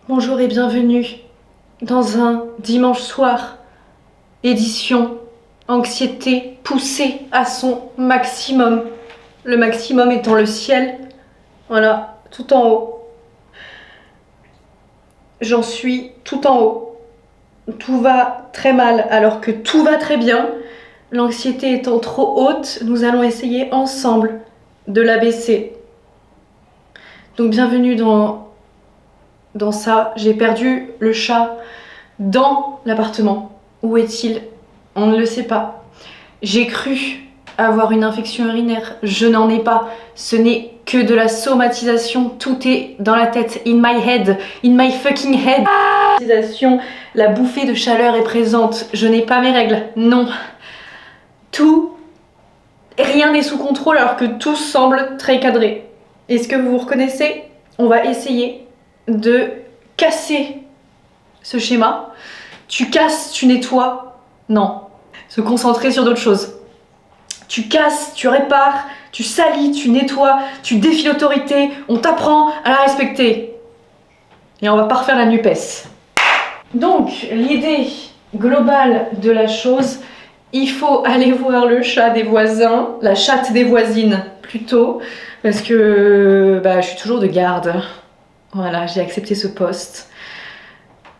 Bonjour et bienvenue dans un dimanche soir, édition anxiété poussée à son maximum. Le maximum étant le ciel, voilà, tout en haut. J'en suis tout en haut. Tout va très mal alors que tout va très bien. L'anxiété étant trop haute, nous allons essayer ensemble de l'abaisser. Donc bienvenue dans ça. J'ai perdu le chat dans l'appartement. Où est-il? On ne le sait pas. J'ai cru avoir une infection urinaire. Je n'en ai pas. Ce n'est que de la somatisation. Tout est dans la tête. In my head. In my fucking head. La bouffée de chaleur est présente. Je n'ai pas mes règles. Non. Rien n'est sous contrôle alors que tout semble très cadré. Est-ce que vous vous reconnaissez? On va essayer de casser ce schéma. Tu casses, tu nettoies. Non. Se concentrer sur d'autres choses. Tu casses, tu répares, tu salis, tu nettoies, tu défies l'autorité. On t'apprend à la respecter. Et on va pas refaire la NUPES. Donc, l'idée globale de la chose, il faut aller voir le chat des voisins, la chatte des voisines plutôt, parce que je suis toujours de garde. Voilà, j'ai accepté ce poste.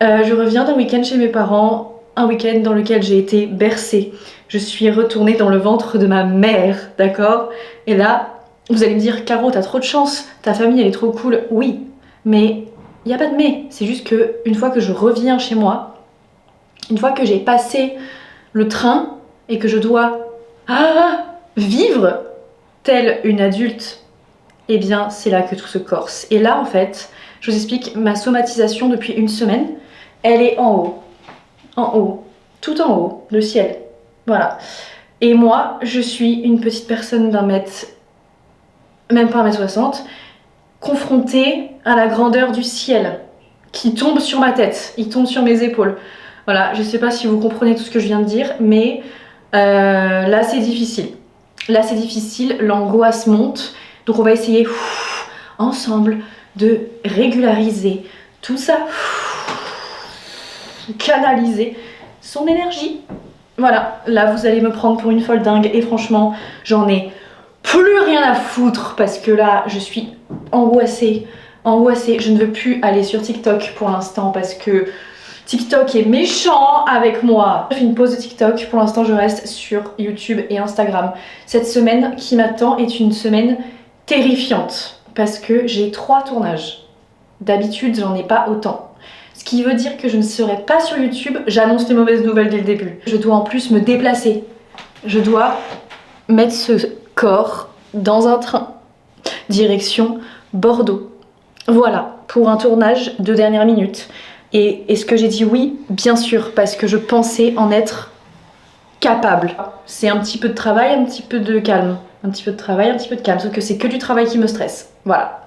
Je reviens d'un week-end chez mes parents, un week-end dans lequel j'ai été bercée. Je suis retournée dans le ventre de ma mère, d'accord? Et là, vous allez me dire, Caro, t'as trop de chance, ta famille elle est trop cool. Oui, mais il n'y a pas de mais. C'est juste que une fois que je reviens chez moi, une fois que j'ai passé le train et que je dois vivre telle une adulte, eh bien c'est là que tout se corse. Et là en fait, je vous explique, ma somatisation depuis une semaine, elle est en haut, tout en haut, le ciel, voilà. Et moi, je suis une petite personne d'un mètre, même pas 1m60, confrontée à la grandeur du ciel, qui tombe sur ma tête, il tombe sur mes épaules. Voilà, je sais pas si vous comprenez tout ce que je viens de dire, mais là c'est difficile. Là c'est difficile, l'angoisse monte, donc on va essayer ensemble de régulariser tout ça, canaliser son énergie. Voilà, là vous allez me prendre pour une folle dingue et franchement j'en ai plus rien à foutre parce que là je suis angoissée. Je ne veux plus aller sur TikTok pour l'instant parce que TikTok est méchant avec moi. Je fais une pause de TikTok, pour l'instant je reste sur YouTube et Instagram. Cette semaine qui m'attend est une semaine terrifiante parce que j'ai 3 tournages. D'habitude j'en ai pas autant. Ce qui veut dire que je ne serai pas sur YouTube, j'annonce les mauvaises nouvelles dès le début. Je dois en plus me déplacer. Je dois mettre ce corps dans un train. Direction Bordeaux. Voilà, pour un tournage de dernière minute. Et est-ce que j'ai dit oui? Bien sûr, parce que je pensais en être capable. C'est un petit peu de travail, un petit peu de calme. Un petit peu de travail, un petit peu de calme. Sauf que c'est que du travail qui me stresse. Voilà.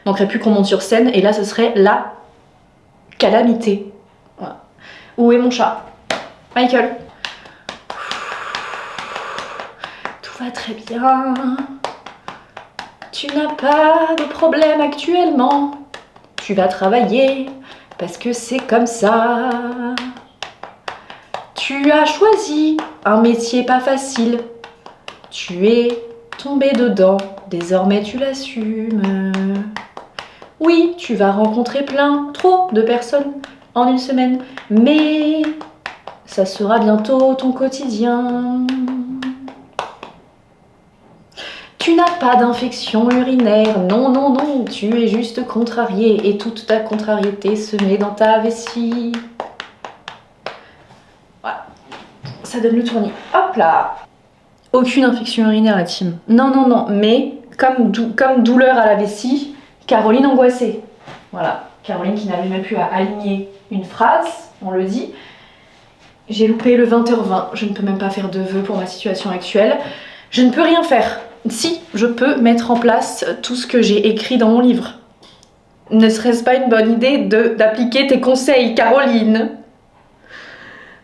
Il manquerait plus qu'on monte sur scène et là ce serait la calamité. Voilà. Où est mon chat? Michael. Tout va très bien. Tu n'as pas de problème actuellement. Tu vas travailler parce que c'est comme ça. Tu as choisi un métier pas facile. Tu es tombé dedans. Désormais tu l'assumes. Oui, tu vas rencontrer trop de personnes en une semaine. Mais ça sera bientôt ton quotidien. Tu n'as pas d'infection urinaire, non, non, non, tu es juste contrarié et toute ta contrariété se met dans ta vessie. Voilà, ça donne le tournis. Hop là. Aucune infection urinaire la team. Non, non, non, mais comme douleur à la vessie, Caroline angoissée. Voilà, Caroline qui n'avait même plus à aligner une phrase, on le dit. J'ai loupé le 20h20, je ne peux même pas faire de vœux pour ma situation actuelle. Je ne peux rien faire. Si, je peux mettre en place tout ce que j'ai écrit dans mon livre. Ne serait-ce pas une bonne idée d'appliquer tes conseils, Caroline?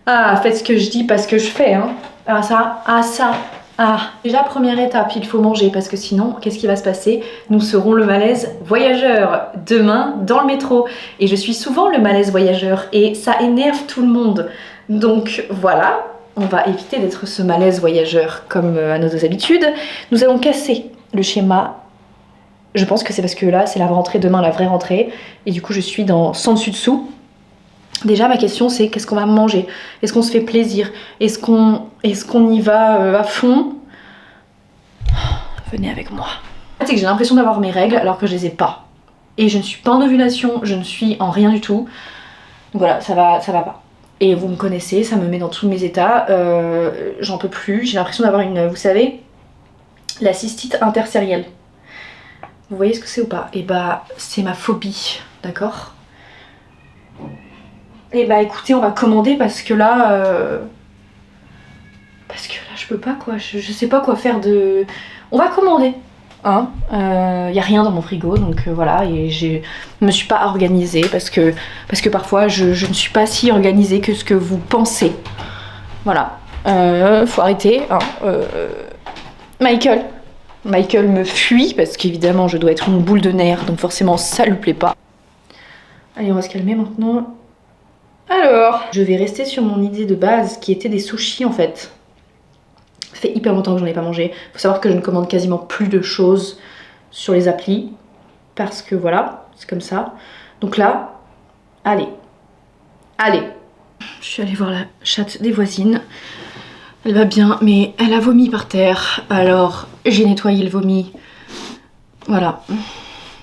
Ah, faites ce que je dis, pas ce que je fais, hein. Ah ça, Ah, déjà première étape, il faut manger parce que sinon, qu'est-ce qui va se passer? Nous serons le malaise voyageur demain dans le métro. Et je suis souvent le malaise voyageur et ça énerve tout le monde. Donc voilà, on va éviter d'être ce malaise voyageur comme à nos habitudes. Nous allons casser le schéma. Je pense que c'est parce que là, c'est la rentrée, demain la vraie rentrée. Et du coup, je suis dans sans dessus dessous. Déjà, ma question, c'est qu'est-ce qu'on va manger? Est-ce qu'on se fait plaisir? Est-ce qu'on y va à fond? Venez avec moi. C'est que j'ai l'impression d'avoir mes règles alors que je les ai pas. Et je ne suis pas en ovulation, je ne suis en rien du tout. Donc voilà, ça va pas. Et vous me connaissez, ça me met dans tous mes états. J'en peux plus. J'ai l'impression d'avoir une, vous savez, la cystite interstitielle. Vous voyez ce que c'est ou pas? Et bah, c'est ma phobie, d'accord? Et bah écoutez, on va commander parce que là je peux pas quoi, je sais pas quoi faire de... On va commander, hein. Y a rien dans mon frigo, donc voilà, et je me suis pas organisée parce que parfois je ne suis pas si organisée que ce que vous pensez. Voilà, faut arrêter, hein. Michael me fuit parce qu'évidemment je dois être une boule de nerfs, donc forcément ça lui plaît pas. Allez, on va se calmer maintenant. Alors, je vais rester sur mon idée de base qui était des sushis en fait. Ça fait hyper longtemps que j'en ai pas mangé. Faut savoir que je ne commande quasiment plus de choses sur les applis. Parce que voilà, c'est comme ça. Donc là, allez. Je suis allée voir la chatte des voisines. Elle va bien, mais elle a vomi par terre. Alors, j'ai nettoyé le vomi. Voilà.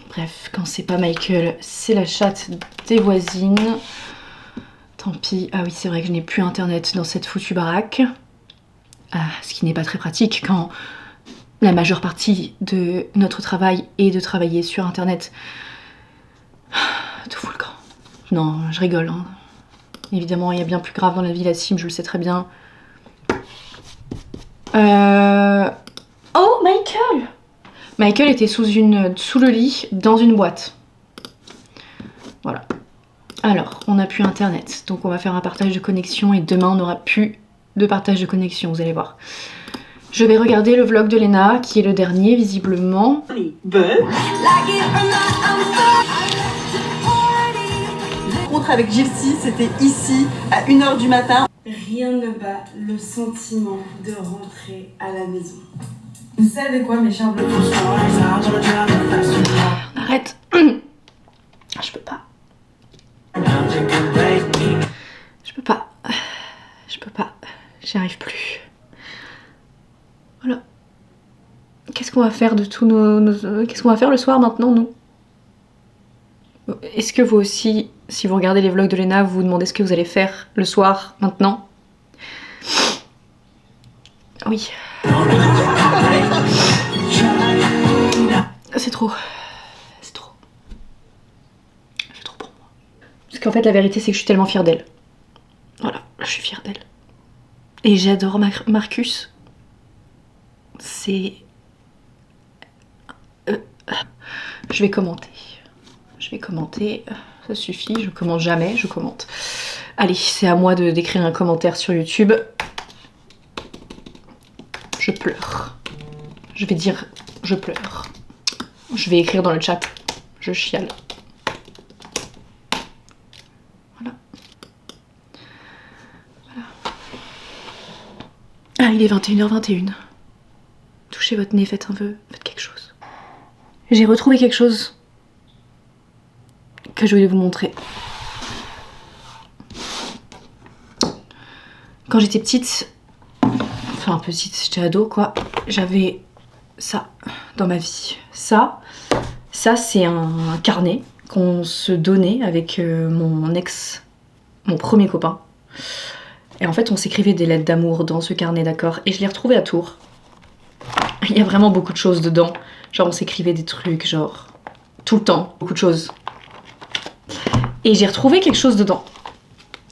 Bref, quand c'est pas Michael, c'est la chatte des voisines. Tant pis. Ah oui, c'est vrai que je n'ai plus internet dans cette foutue baraque. Ce qui n'est pas très pratique quand la majeure partie de notre travail est de travailler sur internet. Tout fout le camp. Non, je rigole, hein. Évidemment, il y a bien plus grave dans la vie, la cime, je le sais très bien. Oh, Michael! Michael était sous le lit, dans une boîte. Voilà. Alors, on n'a plus internet, donc on va faire un partage de connexion et demain on n'aura plus de partage de connexion, vous allez voir. Je vais regarder le vlog de Léna, qui est le dernier visiblement. La rencontre avec Jessie, c'était ici, à 1h du matin. Rien ne bat le sentiment de rentrer à la maison. Vous savez quoi, mes chers bleus? Arrête. Je peux pas. J'y arrive plus. Voilà. Qu'est-ce qu'on va faire de tous Qu'est-ce qu'on va faire le soir maintenant, nous? Est-ce que vous aussi, si vous regardez les vlogs de Léna, vous vous demandez ce que vous allez faire le soir, maintenant? Oui. C'est trop. C'est trop. C'est trop pour moi. Parce qu'en fait, la vérité, c'est que je suis tellement fière d'elle. Voilà, je suis fière d'elle. Et j'adore Marcus. C'est... Je vais commenter. Ça suffit, je commente jamais, je commente. Allez, c'est à moi d'écrire un commentaire sur YouTube. Je pleure. Je vais dire je pleure. Je vais écrire dans le chat. Je chiale. Voilà. Ah, il est 21h21. Touchez votre nez, faites un vœu, faites quelque chose. J'ai retrouvé quelque chose que je voulais vous montrer. Quand j'étais petite, enfin petite, j'étais ado quoi, j'avais ça dans ma vie. Ça c'est un carnet qu'on se donnait avec mon premier copain. Et en fait on s'écrivait des lettres d'amour dans ce carnet, d'accord? Et je l'ai retrouvé à Tours. Il y a vraiment beaucoup de choses dedans. Genre on s'écrivait des trucs, genre tout le temps, beaucoup de choses. Et j'ai retrouvé quelque chose dedans.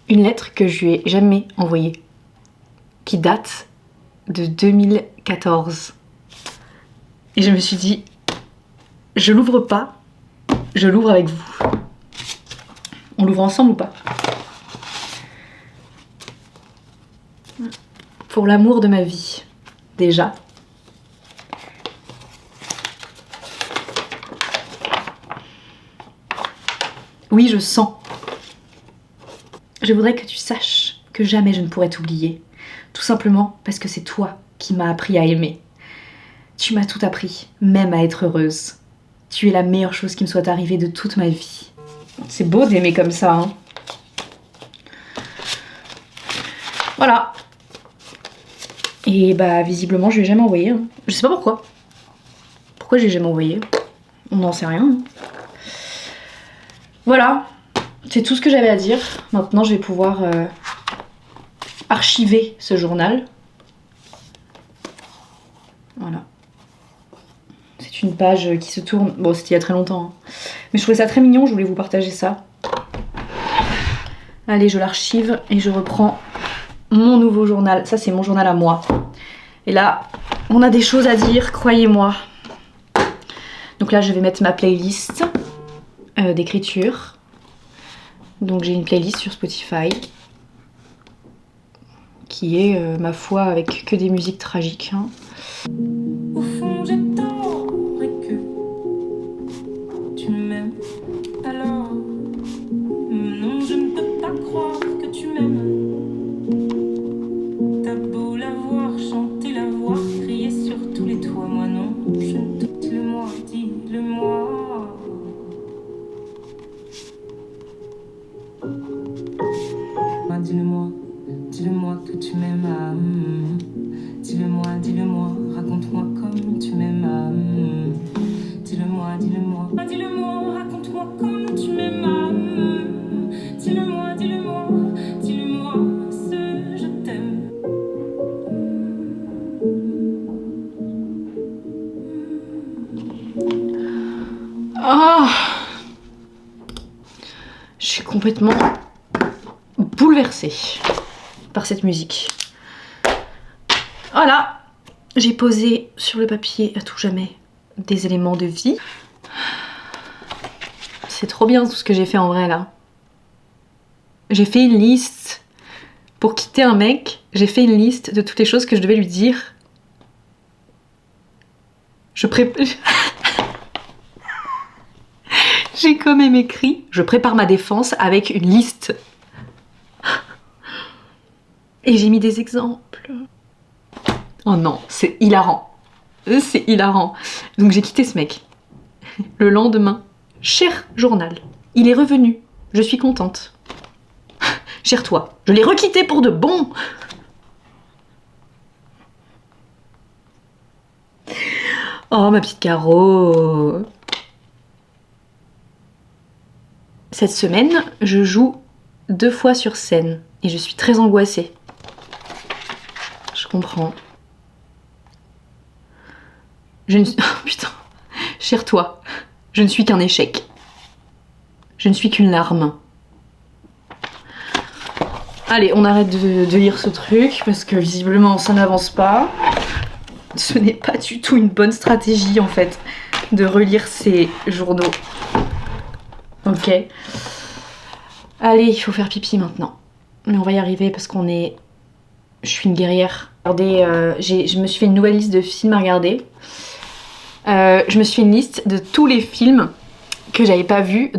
Une lettre que je lui ai jamais envoyée. Qui date de 2014. Et je me suis dit, je l'ouvre pas, je l'ouvre avec vous. On l'ouvre ensemble ou pas? Pour l'amour de ma vie. déjà. Oui, je sens. Je voudrais que tu saches que jamais je ne pourrai t'oublier. Tout simplement parce que c'est toi qui m'as appris à aimer. Tu m'as tout appris, même à être heureuse. Tu es la meilleure chose qui me soit arrivée de toute ma vie. C'est beau d'aimer comme ça, hein. Voilà. Et bah visiblement je lui ai jamais envoyé. Hein. Je sais pas pourquoi. Pourquoi je l'ai jamais envoyé? On n'en sait rien. Hein. Voilà. C'est tout ce que j'avais à dire. Maintenant je vais pouvoir archiver ce journal. Voilà. C'est une page qui se tourne. Bon, c'était il y a très longtemps. Hein. Mais je trouvais ça très mignon, je voulais vous partager ça. Allez, je l'archive et je reprends mon nouveau journal. Ça, c'est mon journal à moi. Et là, on a des choses à dire, croyez-moi. Donc là, je vais mettre ma playlist d'écriture. Donc j'ai une playlist sur Spotify qui est, ma foi, avec que des musiques tragiques. Hein. Au fond, j'attendrai que tu m'aimes. Alors, non, je ne peux pas croire que tu m'aimes. T'as beau la voir chanter, la voir crier sur tous les toits. Moi, non, je ne te... Dis-le-moi, dis-le-moi. Dis-le-moi, dis-le-moi que tu m'aimes. Dis-le-moi, dis-le-moi, raconte-moi comme tu m'aimes. Dis-le-moi, dis-le-moi, dis-le-moi, raconte-moi comme tu m'aimes. Dis-le-moi, dis-le-moi, dis-le-moi, ce je t'aime. Oh, je suis complètement bouleversée par cette musique. Voilà, j'ai posé sur le papier à tout jamais des éléments de vie. C'est trop bien tout ce que j'ai fait en vrai là. J'ai fait une liste pour quitter un mec. J'ai fait une liste de toutes les choses que je devais lui dire. J'ai quand même écrit, je prépare ma défense avec une liste. Et j'ai mis des exemples. Oh non, c'est hilarant. C'est hilarant. Donc j'ai quitté ce mec. Le lendemain, cher journal, il est revenu. Je suis contente. Cher toi, je l'ai requitté pour de bon. Oh ma petite Caro. Cette semaine, je joue 2 fois sur scène et je suis très angoissée. Je comprends. Je ne suis... Oh, putain. Cher toi, je ne suis qu'un échec. Je ne suis qu'une larme. Allez, on arrête de lire ce truc parce que visiblement ça n'avance pas. Ce n'est pas du tout une bonne stratégie en fait de relire ces journaux. Ok. Allez, il faut faire pipi maintenant. Mais on va y arriver parce qu'on est... Je suis une guerrière. Regardez, je me suis fait une nouvelle liste de films à regarder. Je me suis fait une liste de tous les films que j'avais pas vus,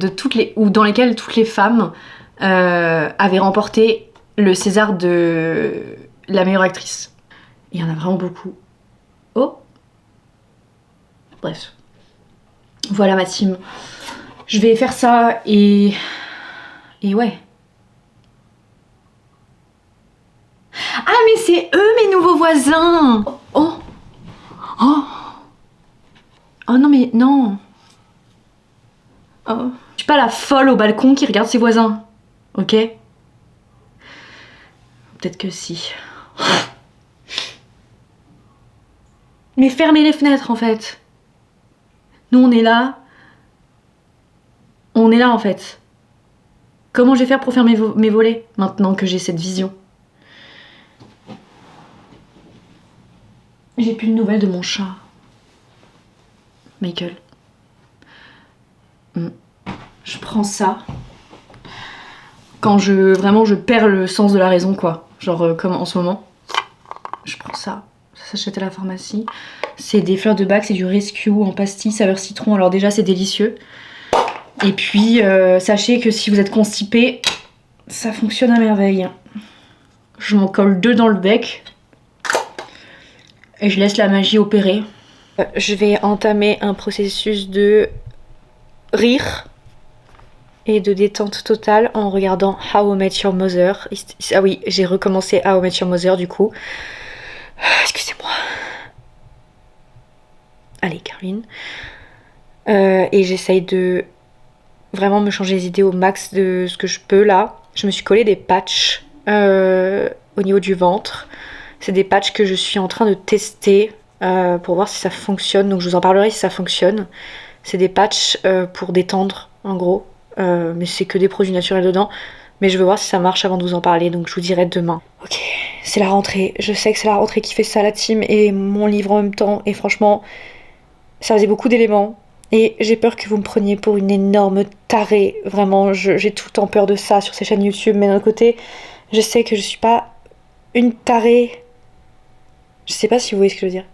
ou dans lesquels toutes les femmes avaient remporté le César de la meilleure actrice. Il y en a vraiment beaucoup. Oh. Bref. Voilà ma team. Je vais faire ça et ouais. Ah mais c'est eux mes nouveaux voisins. Oh. Oh. Oh non mais non. Oh. Je suis pas la folle au balcon qui regarde ses voisins. Ok? Peut-être que si. Mais fermez les fenêtres en fait. Nous on est là. On est là en fait. Comment je vais faire pour faire mes volets maintenant que j'ai cette vision? J'ai plus de nouvelles de mon chat. Michael. Je prends ça quand vraiment je perds le sens de la raison quoi. Genre comme en ce moment. Je prends ça. Ça ça s'achète à la pharmacie. C'est des fleurs de bac, c'est du Rescue en pastille saveur citron. Alors déjà c'est délicieux. Et puis sachez que si vous êtes constipé, ça fonctionne à merveille. Je m'en colle 2 dans le bec. Et je laisse la magie opérer. Je vais entamer un processus de rire et de détente totale en regardant How I Met Your Mother. Ah oui, j'ai recommencé How I Met Your Mother du coup. Excusez-moi. Allez, Caroline. Et j'essaye de vraiment me changer les idées au max de ce que je peux là. Je me suis collé des patchs au niveau du ventre. C'est des patchs que je suis en train de tester pour voir si ça fonctionne. Donc je vous en parlerai si ça fonctionne. C'est des patchs pour détendre en gros. Mais c'est que des produits naturels dedans. Mais je veux voir si ça marche avant de vous en parler. Donc je vous dirai demain. Ok, c'est la rentrée. Je sais que c'est la rentrée qui fait ça, la team et mon livre en même temps. Et franchement, ça faisait beaucoup d'éléments. Et j'ai peur que vous me preniez pour une énorme tarée. Vraiment, j'ai tout le temps peur de ça sur ces chaînes YouTube. Mais d'un autre côté, je sais que je suis pas une tarée. Je sais pas si vous voyez ce que je veux dire.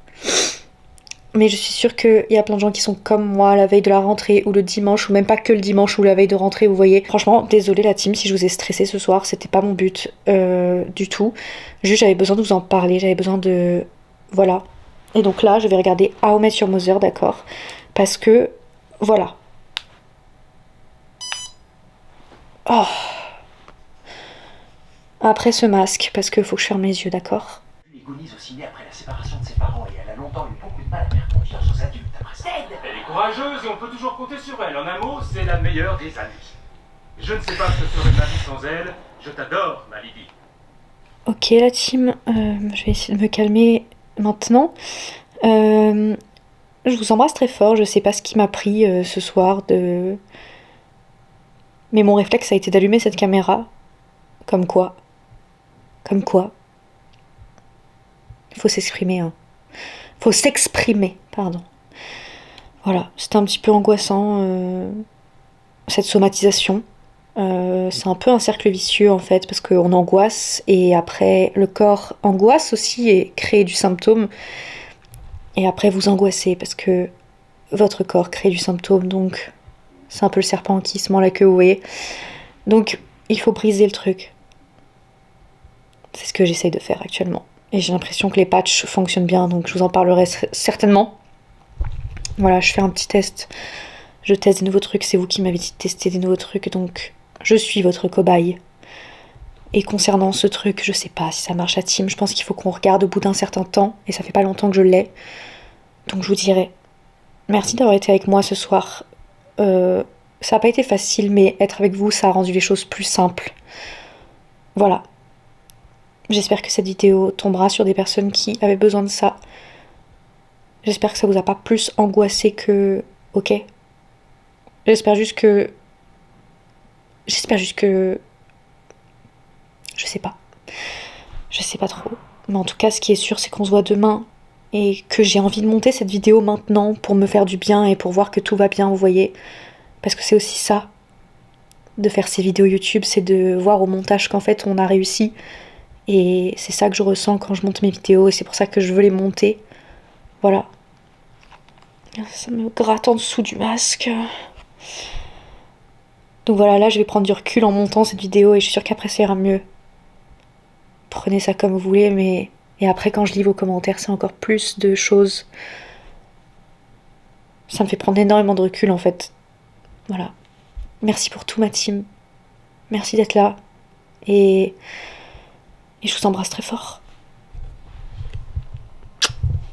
Mais je suis sûre qu'il y a plein de gens qui sont comme moi la veille de la rentrée ou le dimanche, ou même pas que le dimanche ou la veille de rentrée, vous voyez. Franchement, désolée la team si je vous ai stressé ce soir, c'était pas mon but du tout. Juste j'avais besoin de vous en parler, j'avais besoin de... Voilà. Et donc là, je vais regarder How I Met Your Mother, d'accord ? Parce que, voilà. Oh. Après ce masque, parce qu'il faut que je ferme les yeux, d'accord ? Elle agonise aussi née après la séparation de ses parents et elle a longtemps eu beaucoup de mal à faire confiance aux adultes après ça. Elle est courageuse et on peut toujours compter sur elle. En un mot, c'est la meilleure des amies. Je ne sais pas ce que serait ma vie sans elle. Je t'adore, ma Lydie. Ok la team, je vais essayer de me calmer maintenant. Je vous embrasse très fort, je sais pas ce qui m'a pris ce soir de... Mais mon réflexe a été d'allumer cette caméra. Comme quoi. Comme quoi. Faut s'exprimer, hein. Faut s'exprimer, pardon. Voilà, c'était un petit peu angoissant, cette somatisation. C'est un peu un cercle vicieux en fait, parce qu'on angoisse et après le corps angoisse aussi et crée du symptôme. Et après vous angoissez parce que votre corps crée du symptôme, donc c'est un peu le serpent qui se mord la queue, vous voyez. Donc il faut briser le truc. C'est ce que j'essaye de faire actuellement. Et j'ai l'impression que les patchs fonctionnent bien, donc je vous en parlerai certainement. Voilà, je fais un petit test. Je teste des nouveaux trucs, c'est vous qui m'avez dit de tester des nouveaux trucs, donc je suis votre cobaye. Et concernant ce truc, je sais pas si ça marche à team, je pense qu'il faut qu'on regarde au bout d'un certain temps, et ça fait pas longtemps que je l'ai. Donc je vous dirai. Merci d'avoir été avec moi ce soir. Ça n'a pas été facile, mais être avec vous, ça a rendu les choses plus simples. Voilà. J'espère que cette vidéo tombera sur des personnes qui avaient besoin de ça. J'espère que ça vous a pas plus angoissé que... Ok. J'espère juste que... Je sais pas. Je sais pas trop. Mais en tout cas, ce qui est sûr, c'est qu'on se voit demain. Et que j'ai envie de monter cette vidéo maintenant pour me faire du bien et pour voir que tout va bien, vous voyez. Parce que c'est aussi ça, de faire ces vidéos YouTube, c'est de voir au montage qu'en fait, on a réussi. Et c'est ça que je ressens quand je monte mes vidéos et c'est pour ça que je veux les monter. Voilà. Ça me gratte en dessous du masque. Donc voilà, là je vais prendre du recul en montant cette vidéo et je suis sûre qu'après ça ira mieux. Prenez ça comme vous voulez, mais... Et après quand je lis vos commentaires, c'est encore plus de choses. Ça me fait prendre énormément de recul en fait. Voilà. Merci pour tout ma team. Merci d'être là. Et je vous embrasse très fort.